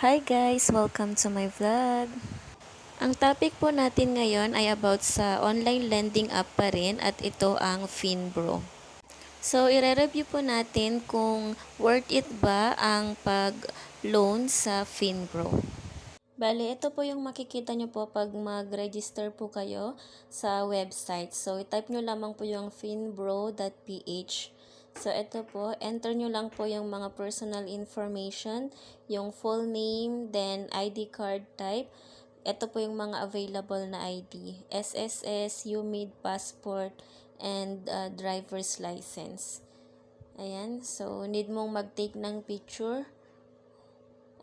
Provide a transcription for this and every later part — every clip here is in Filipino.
Hi guys! Welcome to my vlog. Ang topic po natin ngayon ay about sa online lending app pa rin at ito ang Finbro. So, ire-review po natin kung worth it ba ang pag-loan sa Finbro. Bale, ito po yung makikita nyo po pag mag-register po kayo sa website. So, i-type nyo lamang po yung finbro.ph. So, ito po, enter nyo lang po yung mga personal information, yung full name, then ID card type. Ito po yung mga available na ID. SSS, UMID, passport, and driver's license. Ayan, so need mong mag-take ng picture.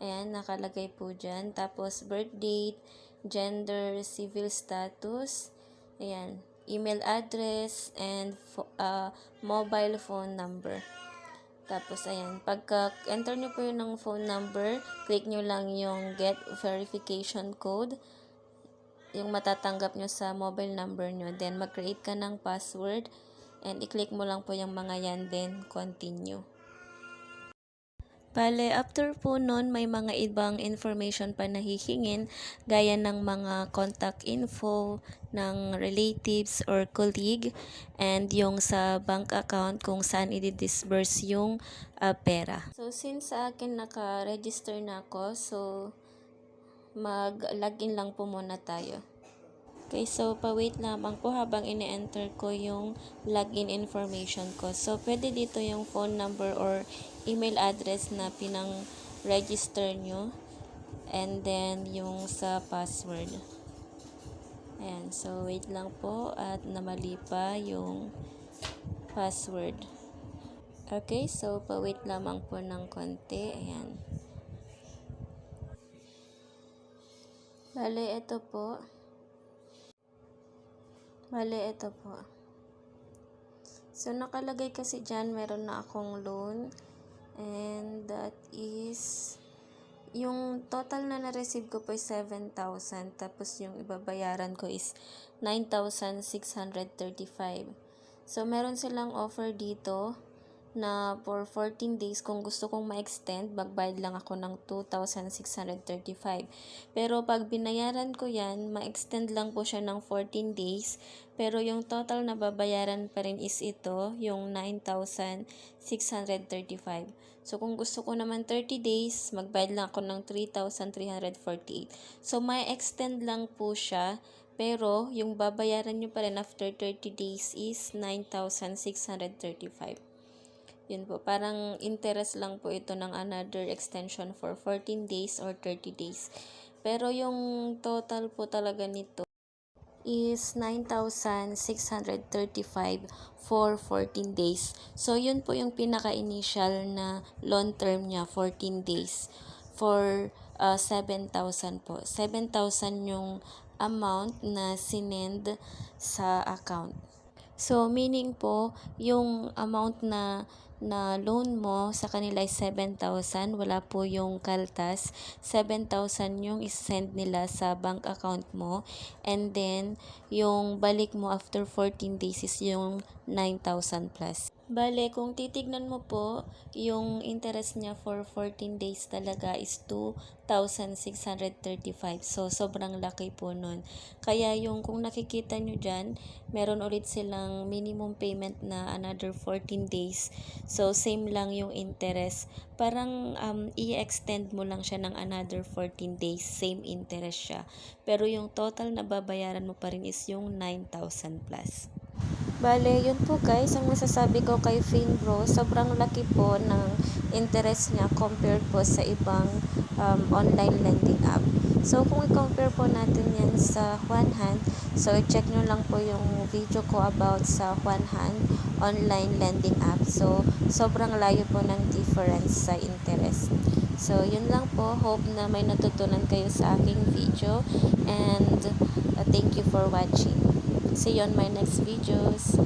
Ayan, nakalagay po dyan. Tapos, birth date, gender, civil status, ayan, email address, and mobile phone number. Tapos, ayan, pagka-enter nyo po yun ng phone number, click nyo lang yung get verification code, yung matatanggap nyo sa mobile number nyo. Then, mag-create ka ng password, and i-click mo lang po yung mga yan, then continue. Bale, after po nun, may mga ibang information pa na hihingin, gaya ng mga contact info ng relatives or colleague, and yung sa bank account kung saan i-disburse yung pera. So, since sa akin naka-register na ako, so mag-login lang po muna tayo. Okay, so pa-wait lamang po habang ini-enter ko yung login information ko. So, pwede dito yung phone number or email address na pinang-register nyo. And then, yung sa password. Ayan, so wait lang po at namali pa yung password. Okay, so pa-wait lamang po ng konti. Ayan. Bale, ito po. So, nakalagay kasi dyan, meron na akong loan. And that is, yung total na na-receive ko po is 7,000. Tapos, yung ibabayaran ko is 9,635. So, meron silang offer dito na for 14 days, kung gusto kong ma-extend, magbayad lang ako ng 2,635. Pero pag binayaran ko yan, ma-extend lang po siya ng 14 days. Pero yung total na babayaran pa rin is ito, yung 9,635. So kung gusto ko naman 30 days, magbayad lang ako ng 3,348. So may extend lang po siya. Pero yung babayaran nyo pa rin after 30 days is 9,635. Yun po, parang interest lang po ito ng another extension for 14 days or 30 days. Pero yung total po talaga nito is 9,635 for 14 days. So, yun po yung pinaka-initial na loan term niya, 14 days for 7,000 po. 7,000 yung amount na sinend sa account. So, meaning po, yung amount na loan mo sa kanila is 7,000, wala po yung kaltas. 7,000 yung isend nila sa bank account mo. And then, yung balik mo after 14 days is yung 9,000 plus. Bale, kung titignan mo po, yung interest niya for 14 days talaga is 2,635. So, sobrang laki po nun. Kaya yung kung nakikita nyo dyan, meron ulit silang minimum payment na another 14 days. So, same lang yung interest. Parang i-extend mo lang siya ng another 14 days. Same interest siya. Pero yung total na babayaran mo pa rin is yung 9,000 plus. Bale, yun po guys, ang masasabi ko kay Finbro, sobrang laki po ng interest niya compared po sa ibang online lending app. So, kung i-compare po natin yan sa One Hand, so i-check nyo lang po yung video ko about sa One Hand online lending app. So, sobrang layo po ng difference sa interest. So, yun lang po. Hope na may natutunan kayo sa aking video. And thank you for watching. See you on my next videos.